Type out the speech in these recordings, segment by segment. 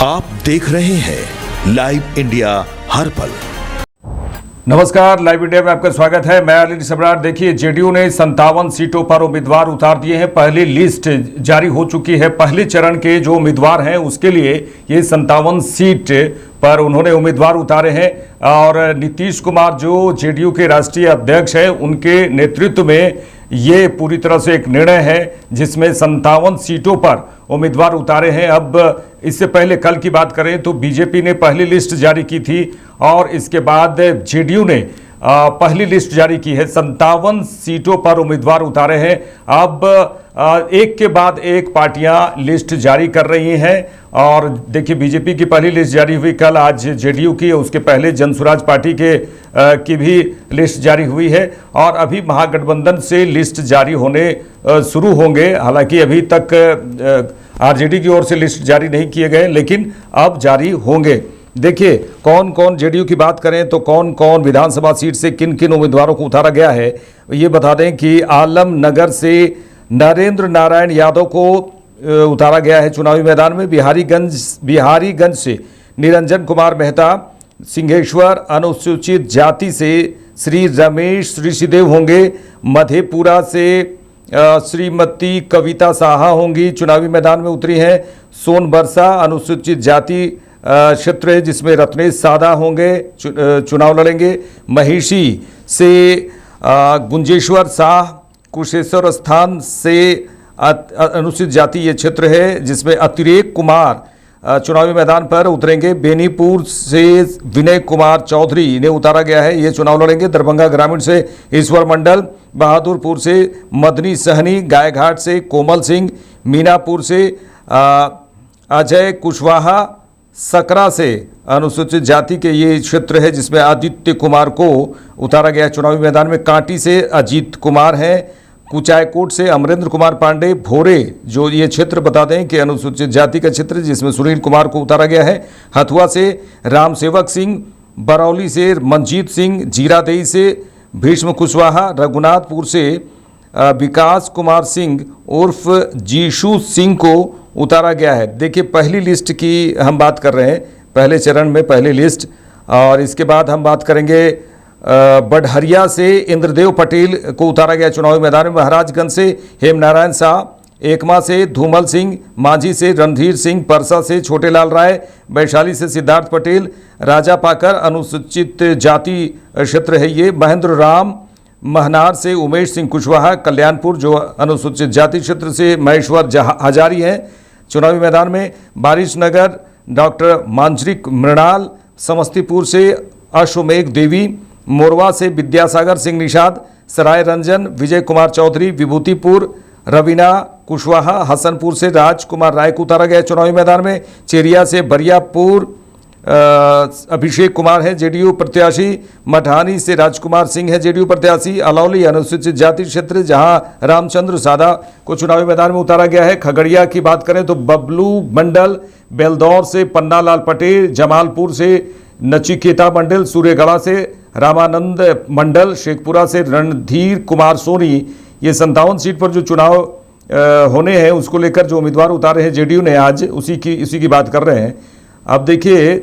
आप देख रहे हैं लाइव इंडिया हर पल। नमस्कार, लाइव इंडिया में आपका स्वागत है। मैं अली सम्राट। देखिए, जेडीयू ने 57 सीटों पर उम्मीदवार उतार दिए हैं। पहली लिस्ट जारी हो चुकी है। पहले चरण के जो उम्मीदवार हैं उसके लिए ये 57 सीट पर उन्होंने उम्मीदवार उतारे हैं। और नीतीश कुमार जो जेडीयू के राष्ट्रीय अध्यक्ष हैं, उनके नेतृत्व में ये पूरी तरह से एक निर्णय है जिसमें 57 सीटों पर उम्मीदवार उतारे हैं। अब इससे पहले कल की बात करें तो बीजेपी ने पहली लिस्ट जारी की थी और इसके बाद जेडीयू ने पहली लिस्ट जारी की है। 57 सीटों पर उम्मीदवार उतारे हैं। अब एक के बाद एक पार्टियां लिस्ट जारी कर रही हैं। और देखिए, बीजेपी की पहली लिस्ट जारी हुई कल, आज जेडीयू की, उसके पहले जनसुराज पार्टी की भी लिस्ट जारी हुई है। और अभी महागठबंधन से लिस्ट जारी होने शुरू होंगे। हालांकि अभी तक आरजेडी की ओर से लिस्ट जारी नहीं किए गए, लेकिन अब जारी होंगे। देखिए, कौन कौन, जेडीयू की बात करें तो कौन कौन विधानसभा सीट से किन किन उम्मीदवारों को उतारा गया है ये बता दें कि आलमनगर से नरेंद्र नारायण यादव को उतारा गया है चुनावी मैदान में। बिहारीगंज से निरंजन कुमार मेहता, सिंहेश्वर अनुसूचित जाति से श्री रमेश ऋषिदेव होंगे। मधेपुरा से श्रीमती कविता साहा होंगी, चुनावी मैदान में उतरी हैं। सोनबरसा अनुसूचित जाति क्षेत्र है जिसमें रत्नेश सादा होंगे, चुनाव लड़ेंगे। महिषी से गुंजेश्वर शाह, कुशेश्वर स्थान से अनुसूचित जाति ये क्षेत्र है जिसमें अतिरेक कुमार चुनावी मैदान पर उतरेंगे। बेनीपुर से विनय कुमार चौधरी इन्हें उतारा गया है, ये चुनाव लड़ेंगे। दरभंगा ग्रामीण से ईश्वर मंडल, बहादुरपुर से मदनी सहनी, गायघाट से कोमल सिंह, मीनापुर से अजय कुशवाहा, सकरा से अनुसूचित जाति के ये क्षेत्र है जिसमें आदित्य कुमार को उतारा गया चुनावी मैदान में। कांटी से अजीत कुमार हैं। कुचायकोट से अमरेंद्र कुमार पांडे, भोरे जो ये क्षेत्र बता दें कि अनुसूचित जाति का क्षेत्र जिसमें सुनील कुमार को उतारा गया है। हथुआ से रामसेवक सिंह, बरौली से मंजीत सिंह, जीरादेई से भीष्म कुशवाहा, रघुनाथपुर से विकास कुमार सिंह उर्फ जीशु सिंह को उतारा गया है। देखिए, पहली लिस्ट की हम बात कर रहे हैं, पहले चरण में पहली लिस्ट। और इसके बाद हम बात करेंगे बढ़हरिया से इंद्रदेव पटेल को उतारा गया चुनावी मैदान में। महाराजगंज से हेमनारायण शाह, एकमा से धूमल सिंह, मांझी से रणधीर सिंह, परसा से छोटेलाल राय, वैशाली से सिद्धार्थ पटेल, राजा पाकर अनुसूचित जाति क्षेत्र है ये। महेंद्र राम, महनार से उमेश सिंह कुशवाहा, कल्याणपुर जो अनुसूचित जाति क्षेत्र से महेश्वर हजारी हैं चुनावी मैदान में। बारिशनगर डॉक्टर मांजरिक मृणाल, समस्तीपुर से अश्वमेघ देवी, मोरवा से विद्यासागर सिंह निषाद, सराय रंजन विजय कुमार चौधरी, विभूतिपुर रवीना कुशवाहा, हसनपुर से राजकुमार राय को उतारा गया चुनावी मैदान में। चेरिया से बरियापुर अभिषेक कुमार है जेडीयू प्रत्याशी। मठानी से राजकुमार सिंह है जेडीयू प्रत्याशी। अलौली अनुसूचित जाति क्षेत्र जहां रामचंद्र सादा को चुनावी मैदान में उतारा गया है। खगड़िया की बात करें तो बबलू मंडल, बेलदौर से पन्नालाल पटेल, जमालपुर से नचिकेता मंडल, सूर्यगढ़ा से रामानंद मंडल, शेखपुरा से रणधीर कुमार सोनी। ये 57 सीट पर जो चुनाव होने हैं उसको लेकर जो उम्मीदवार उतारे हैं जेडीयू ने आज, उसी की बात कर रहे हैं। अब देखिए,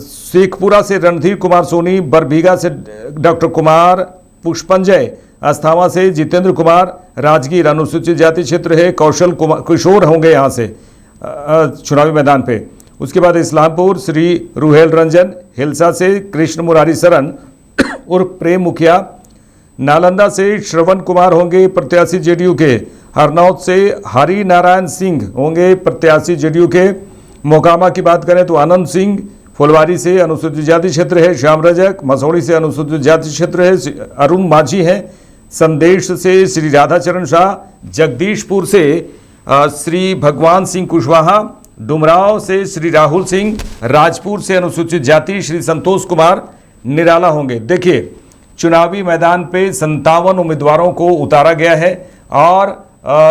शेखपुरा से रणधीर कुमार सोनी, बरबीघा से डॉक्टर कुमार पुष्पंजय, अस्थावा से जितेंद्र कुमार, राजगीर अनुसूचित जाति क्षेत्र है, कौशल कुमार किशोर होंगे यहाँ से चुनावी मैदान पे। उसके बाद इस्लामपुर श्री रुहेल रंजन, हिलसा से कृष्ण मुरारी शरण उर्फ प्रेम मुखिया, नालंदा से श्रवण कुमार होंगे प्रत्याशी जेडीयू के। हरनौत से हरि नारायण सिंह होंगे प्रत्याशी जेडीयू के। मोकामा की बात करें तो आनंद सिंह, फुलवारी से अनुसूचित जाति क्षेत्र है श्याम रजक, मसौड़ी से अनुसूचित जाति क्षेत्र है अरुण माझी हैं। संदेश से श्री राधाचरण शाह, जगदीशपुर से श्री भगवान सिंह कुशवाहा, डुमराव से श्री राहुल सिंह, राजपुर से अनुसूचित जाति श्री संतोष कुमार निराला होंगे। देखिए, चुनावी मैदान पे 57 उम्मीदवारों को उतारा गया है। और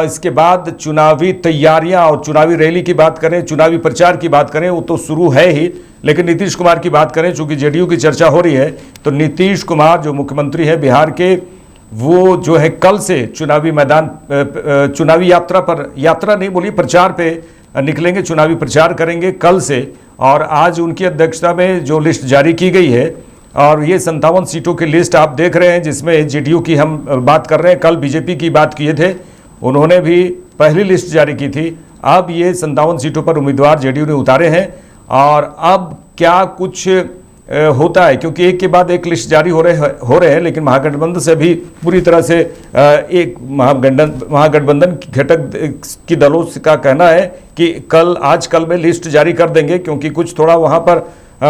इसके बाद चुनावी तैयारियां और चुनावी रैली की बात करें, चुनावी प्रचार की बात करें, वो तो शुरू है ही। लेकिन नीतीश कुमार की बात करें, चूंकि जेडीयू की चर्चा हो रही है, तो नीतीश कुमार जो मुख्यमंत्री है बिहार के, वो जो है कल से चुनावी मैदान, चुनावी यात्रा पर, यात्रा नहीं बोलिए, प्रचार पे निकलेंगे, चुनावी प्रचार करेंगे कल से। और आज उनकी अध्यक्षता में जो लिस्ट जारी की गई है, और ये 57 सीटों की लिस्ट आप देख रहे हैं, जिसमें जेडीयू की हम बात कर रहे हैं। कल बीजेपी की बात किए थे, उन्होंने भी पहली लिस्ट जारी की थी। अब ये 57 सीटों पर उम्मीदवार जेडीयू ने उतारे हैं, और अब क्या कुछ होता है, क्योंकि एक के बाद एक लिस्ट जारी हो रहे हैं, लेकिन महागठबंधन से भी पूरी तरह से एक महागठबंधन घटक की दलों का कहना है कि आज कल में लिस्ट जारी कर देंगे, क्योंकि कुछ थोड़ा वहाँ पर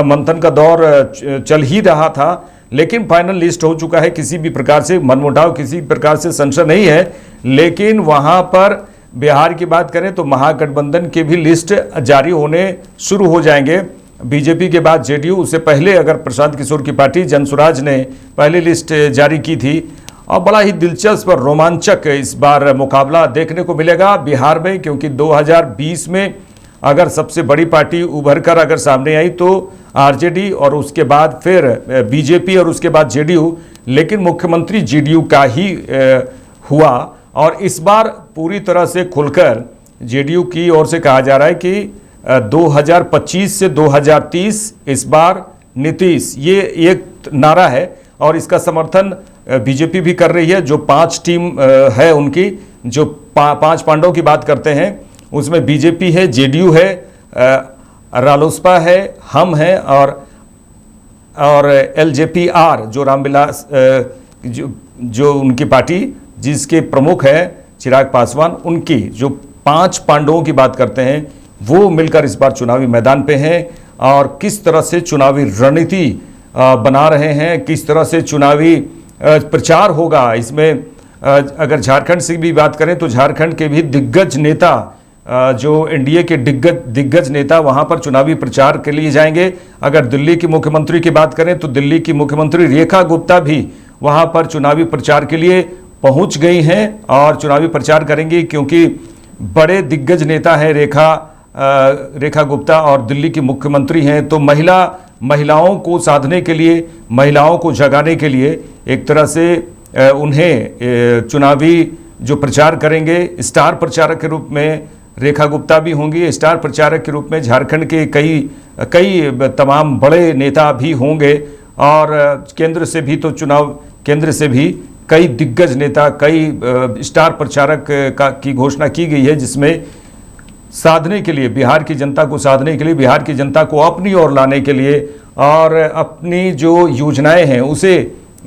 मंथन का दौर चल ही रहा था। लेकिन फाइनल लिस्ट हो चुका है, किसी भी प्रकार से मनमुटाव, किसी प्रकार से संशय नहीं है। लेकिन वहाँ पर बिहार की बात करें तो महागठबंधन के भी लिस्ट जारी होने शुरू हो जाएंगे। बीजेपी के बाद जेडीयू, उससे पहले अगर प्रशांत किशोर की पार्टी जनसुराज ने पहली लिस्ट जारी की थी। और बड़ा ही दिलचस्प और रोमांचक इस बार मुकाबला देखने को मिलेगा बिहार में, क्योंकि 2020 में अगर सबसे बड़ी पार्टी उभर कर अगर सामने आई तो आरजेडी, और उसके बाद फिर बीजेपी, और उसके बाद जेडीयू, लेकिन मुख्यमंत्री जेडीयू का ही हुआ। और इस बार पूरी तरह से खुलकर जेडीयू की ओर से कहा जा रहा है कि 2025 से 2030 इस बार नीतीश, ये एक नारा है। और इसका समर्थन बीजेपी भी कर रही है। जो 5 टीम है उनकी, जो 5 पांडवों की बात करते हैं, उसमें बीजेपी है, जेडीयू है, रालोसपा है, हम हैं, और एलजेपी-आर जो रामविलास जो उनकी पार्टी जिसके प्रमुख है चिराग पासवान, उनकी जो 5 पांडवों की बात करते हैं, वो मिलकर इस बार चुनावी मैदान पे हैं। और किस तरह से चुनावी रणनीति बना रहे हैं, किस तरह से चुनावी प्रचार होगा इसमें। अगर झारखंड से भी बात करें तो झारखंड के भी दिग्गज नेता, जो एनडीए के दिग्गज नेता वहां पर चुनावी प्रचार के लिए जाएंगे। अगर दिल्ली की मुख्यमंत्री की बात करें तो दिल्ली की मुख्यमंत्री रेखा गुप्ता भी वहां पर चुनावी प्रचार के लिए पहुंच गई हैं और चुनावी प्रचार करेंगी, क्योंकि बड़े दिग्गज नेता हैं रेखा गुप्ता और दिल्ली की मुख्यमंत्री हैं। तो महिलाओं को साधने के लिए, महिलाओं को जगाने के लिए एक तरह से उन्हें चुनावी जो प्रचार करेंगे, स्टार प्रचारक के रूप में रेखा गुप्ता भी होंगी। स्टार प्रचारक के रूप में झारखंड के कई तमाम बड़े नेता भी होंगे, और केंद्र से भी तो केंद्र से भी कई दिग्गज नेता, कई स्टार प्रचारक की घोषणा की गई है, जिसमें साधने के लिए, बिहार की जनता को साधने के लिए, बिहार की जनता को अपनी ओर लाने के लिए और अपनी जो योजनाएं हैं उसे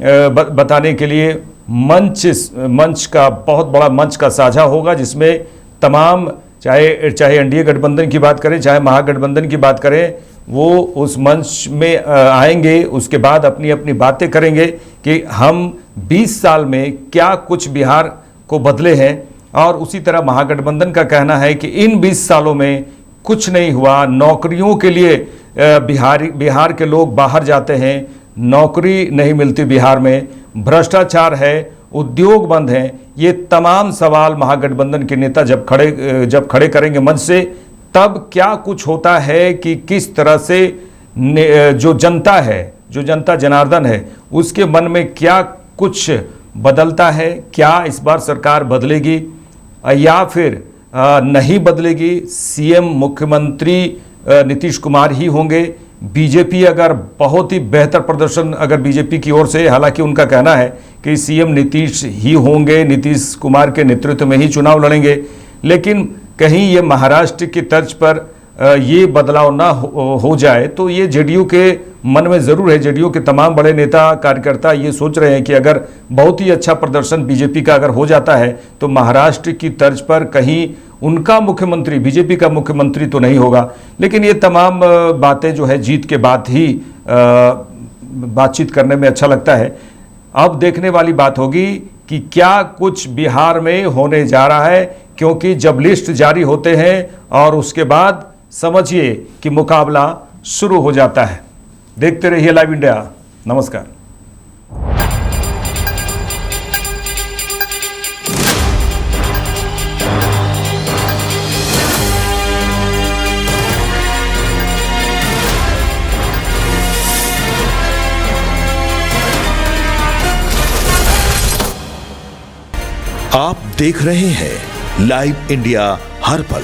बताने के लिए मंच का, बहुत बड़ा मंच का साझा होगा, जिसमें तमाम चाहे एनडीए गठबंधन की बात करें, चाहे महागठबंधन की बात करें, वो उस मंच में आएंगे। उसके बाद अपनी अपनी बातें करेंगे कि हम 20 साल में क्या कुछ बिहार को बदले हैं। और उसी तरह महागठबंधन का कहना है कि इन 20 सालों में कुछ नहीं हुआ। नौकरियों के लिए बिहार के लोग बाहर जाते हैं, नौकरी नहीं मिलती बिहार में, भ्रष्टाचार है, उद्योग बंद हैं। ये तमाम सवाल महागठबंधन के नेता जब खड़े करेंगे मंच से, तब क्या कुछ होता है कि किस तरह से जो जनता है, जो जनता जनार्दन है, उसके मन में क्या कुछ बदलता है। क्या इस बार सरकार बदलेगी या फिर नहीं बदलेगी। सीएम मुख्यमंत्री नीतीश कुमार ही होंगे। बीजेपी अगर बहुत ही बेहतर प्रदर्शन अगर बीजेपी की ओर से, हालांकि उनका कहना है कि सीएम नीतीश ही होंगे, नीतीश कुमार के नेतृत्व में ही चुनाव लड़ेंगे, लेकिन कहीं ये महाराष्ट्र की तर्ज पर ये बदलाव ना हो जाए तो ये जेडीयू के मन में ज़रूर है। जेडीयू के तमाम बड़े नेता कार्यकर्ता ये सोच रहे हैं कि अगर बहुत ही अच्छा प्रदर्शन बीजेपी का अगर हो जाता है तो महाराष्ट्र की तर्ज पर कहीं उनका मुख्यमंत्री, बीजेपी का मुख्यमंत्री तो नहीं होगा। लेकिन ये तमाम बातें जो है जीत के बाद ही बातचीत करने में अच्छा लगता है। अब देखने वाली बात होगी कि क्या कुछ बिहार में होने जा रहा है, क्योंकि जब लिस्ट जारी होते हैं और उसके बाद समझिए कि मुकाबला शुरू हो जाता है। देखते रहिए लाइव इंडिया। नमस्कार। आप देख रहे हैं लाइव इंडिया हर पल।